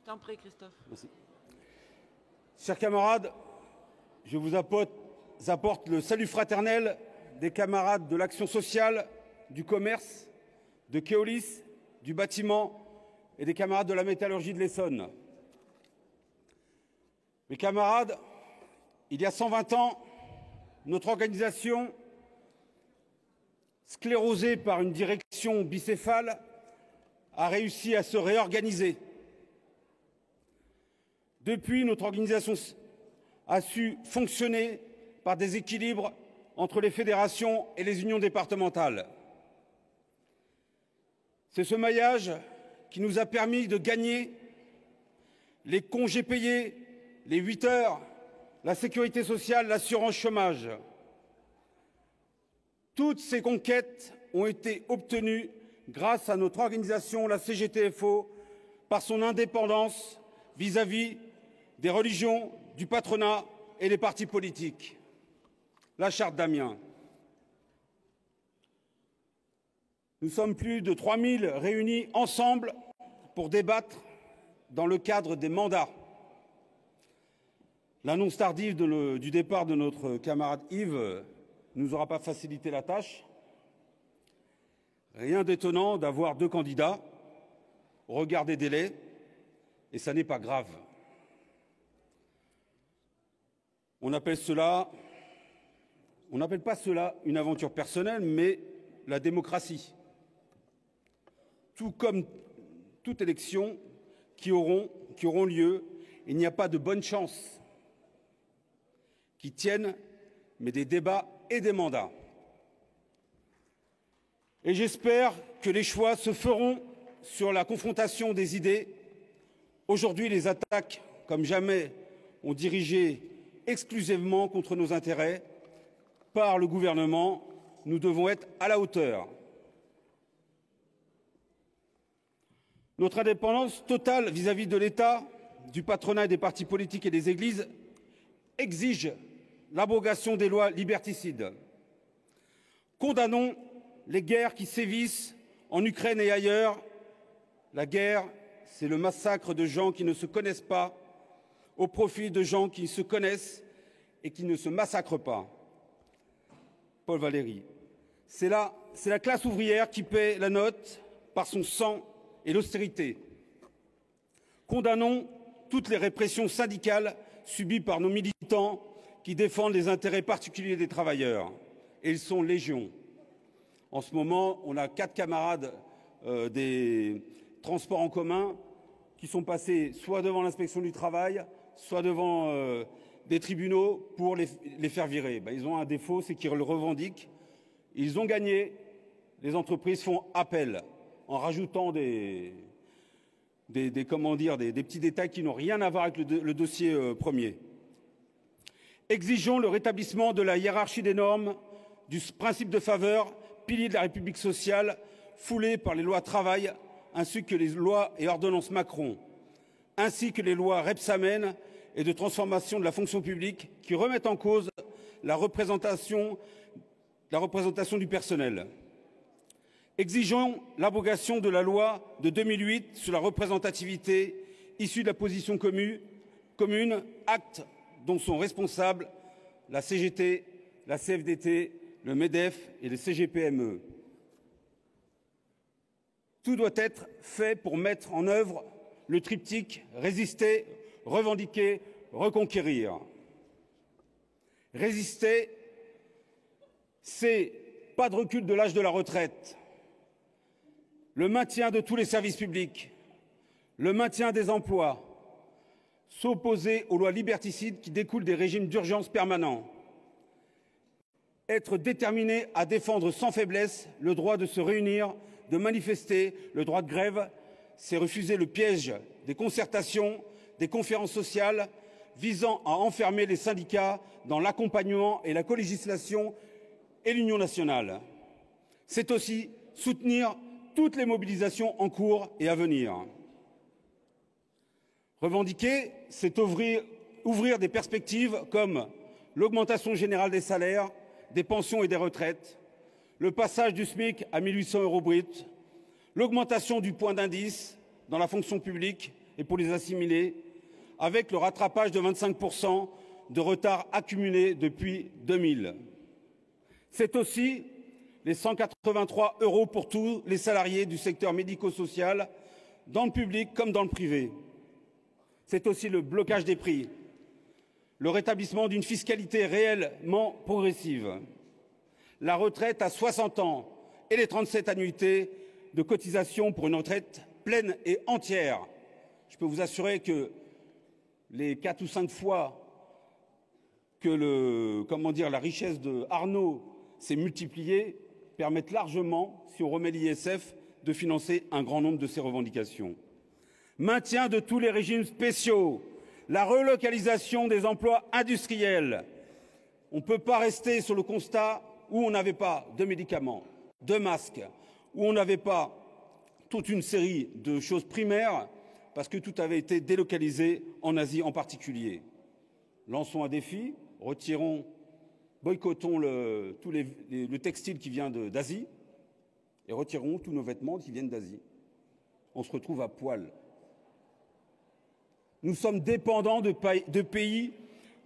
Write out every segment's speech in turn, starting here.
Je t'en prie, Christophe. Merci. Chers camarades, je vous apporte le salut fraternel des camarades de l'action sociale, du commerce, de Keolis, du bâtiment et des camarades de la métallurgie de l'Essonne. Mes camarades, il y a 120 ans, notre organisation, sclérosée par une direction bicéphale, a réussi à se réorganiser. Depuis, notre organisation a su fonctionner par des équilibres entre les fédérations et les unions départementales. C'est ce maillage qui nous a permis de gagner les congés payés, les 8 heures, la sécurité sociale, l'assurance chômage. Toutes ces conquêtes ont été obtenues grâce à notre organisation, la CGTFO, par son indépendance vis-à-vis des religions, du patronat et des partis politiques. La charte d'Amiens. Nous sommes plus de 3000 réunis ensemble pour débattre dans le cadre des mandats. L'annonce tardive du départ de notre camarade Yves ne nous aura pas facilité la tâche. Rien d'étonnant d'avoir 2 candidats au regard des délais, et ça n'est pas grave. On n'appelle pas cela une aventure personnelle, mais la démocratie. Tout comme toute élection qui auront lieu, il n'y a pas de bonne chance qui tiennent, mais des débats et des mandats. Et j'espère que les choix se feront sur la confrontation des idées. Aujourd'hui, les attaques, comme jamais, ont dirigé exclusivement contre nos intérêts par le gouvernement. Nous devons être à la hauteur. Notre indépendance totale vis-à-vis de l'État, du patronat et des partis politiques et des églises exige l'abrogation des lois liberticides. Condamnons les guerres qui sévissent en Ukraine et ailleurs. La guerre, c'est le massacre de gens qui ne se connaissent pas au profit de gens qui se connaissent et qui ne se massacrent pas. Paul Valéry. C'est la classe ouvrière qui paie la note par son sang et l'austérité. Condamnons toutes les répressions syndicales subies par nos militants qui défendent les intérêts particuliers des travailleurs. Et ils sont légion. En ce moment, on a 4 camarades des transports en commun qui sont passés soit devant l'inspection du travail, soit devant des tribunaux pour les faire virer. Ils ont un défaut, c'est qu'ils le revendiquent. Ils ont gagné. Les entreprises font appel en rajoutant des petits détails qui n'ont rien à voir avec le dossier premier. Exigeons le rétablissement de la hiérarchie des normes, du principe de faveur, pilier de la République sociale, foulé par les lois travail, ainsi que les lois et ordonnances Macron, ainsi que les lois Rebsamen et de transformation de la fonction publique qui remettent en cause la représentation du personnel. Exigeons l'abrogation de la loi de 2008 sur la représentativité issue de la position commune, acte dont sont responsables la CGT, la CFDT, le MEDEF et le CGPME. Tout doit être fait pour mettre en œuvre le triptyque résister, revendiquer, reconquérir. Résister, c'est pas de recul de l'âge de la retraite, le maintien de tous les services publics, le maintien des emplois, s'opposer aux lois liberticides qui découlent des régimes d'urgence permanents, être déterminé à défendre sans faiblesse le droit de se réunir, de manifester, le droit de grève, c'est refuser le piège des concertations, des conférences sociales visant à enfermer les syndicats dans l'accompagnement et la colégislation et l'Union nationale. C'est aussi soutenir toutes les mobilisations en cours et à venir. Revendiquer, c'est ouvrir des perspectives comme l'augmentation générale des salaires, des pensions et des retraites, le passage du SMIC à 1 800 € brut, l'augmentation du point d'indice dans la fonction publique et pour les assimiler, avec le rattrapage de 25% de retard accumulé depuis 2000. C'est aussi les 183 € pour tous les salariés du secteur médico-social, dans le public comme dans le privé. C'est aussi le blocage des prix, le rétablissement d'une fiscalité réellement progressive, la retraite à 60 ans et les 37 annuités de cotisation pour une retraite pleine et entière. Je peux vous assurer que les 4 ou 5 fois que la richesse de Arnaud s'est multipliée permettent largement, si on remet l'ISF, de financer un grand nombre de ces revendications. Maintien de tous les régimes spéciaux, la relocalisation des emplois industriels. On ne peut pas rester sur le constat où on n'avait pas de médicaments, de masques, où on n'avait pas toute une série de choses primaires, parce que tout avait été délocalisé en Asie en particulier. Lançons un défi, boycottons le textile qui vient d'Asie et retirons tous nos vêtements qui viennent d'Asie. On se retrouve à poil. Nous sommes dépendants de pays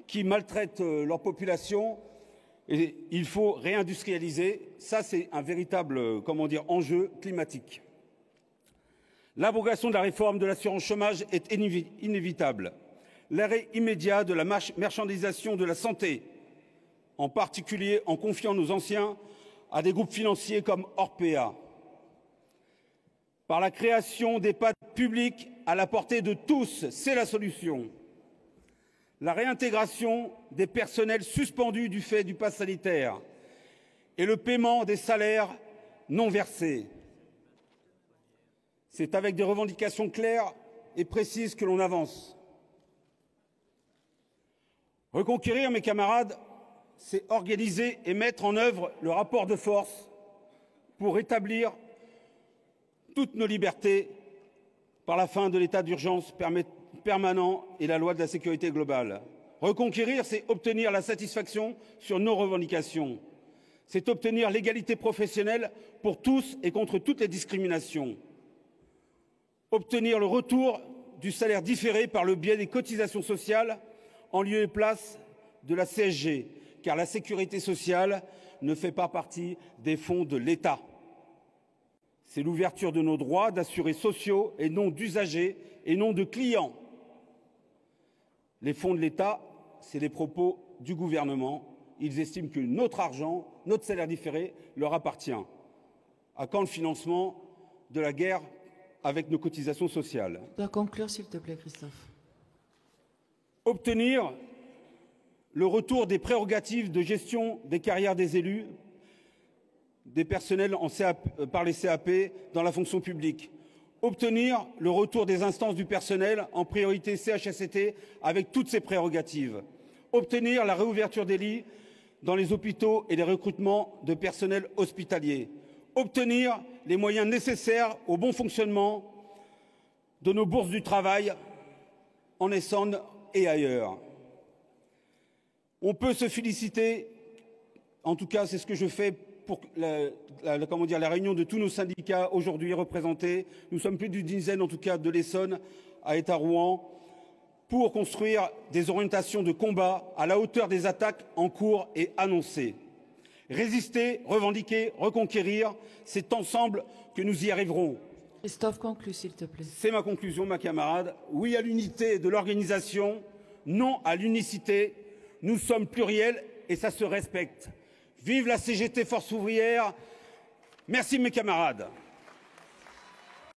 qui maltraitent leur population et il faut réindustrialiser. Ça, c'est un véritable enjeu climatique. L'abrogation de la réforme de l'assurance chômage est inévitable. L'arrêt immédiat de la marchandisation de la santé, en particulier en confiant nos anciens à des groupes financiers comme Orpea. Par la création d'EHPAD publics à la portée de tous, c'est la solution. La réintégration des personnels suspendus du fait du pass sanitaire et le paiement des salaires non versés. C'est avec des revendications claires et précises que l'on avance. Reconquérir, mes camarades, c'est organiser et mettre en œuvre le rapport de force pour rétablir toutes nos libertés par la fin de l'état d'urgence permanent et la loi de la sécurité globale. Reconquérir, c'est obtenir la satisfaction sur nos revendications. C'est obtenir l'égalité professionnelle pour tous et contre toutes les discriminations. Obtenir le retour du salaire différé par le biais des cotisations sociales en lieu et place de la CSG, car la sécurité sociale ne fait pas partie des fonds de l'État. C'est l'ouverture de nos droits d'assurés sociaux et non d'usagers et non de clients. Les fonds de l'État, c'est les propos du gouvernement. Ils estiment que notre argent, notre salaire différé, leur appartient. À quand le financement de la guerre avec nos cotisations sociales? Tu dois conclure, s'il te plaît, Christophe. Obtenir le retour des prérogatives de gestion des carrières des élus, des personnels par les CAP dans la fonction publique. Obtenir le retour des instances du personnel, en priorité CHSCT, avec toutes ses prérogatives. Obtenir la réouverture des lits dans les hôpitaux et les recrutements de personnel hospitalier. Obtenir les moyens nécessaires au bon fonctionnement de nos bourses du travail en Essonne et ailleurs. On peut se féliciter, en tout cas c'est ce que je fais pour la réunion de tous nos syndicats aujourd'hui représentés. Nous sommes plus d'une dizaine en tout cas de l'Essonne à État-Rouen pour construire des orientations de combat à la hauteur des attaques en cours et annoncées. Résister, revendiquer, reconquérir, c'est ensemble que nous y arriverons. Christophe, conclue, s'il te plaît. C'est ma conclusion, ma camarade. Oui à l'unité de l'organisation, non à l'unicité. Nous sommes pluriels et ça se respecte. Vive la CGT Force ouvrière. Merci mes camarades.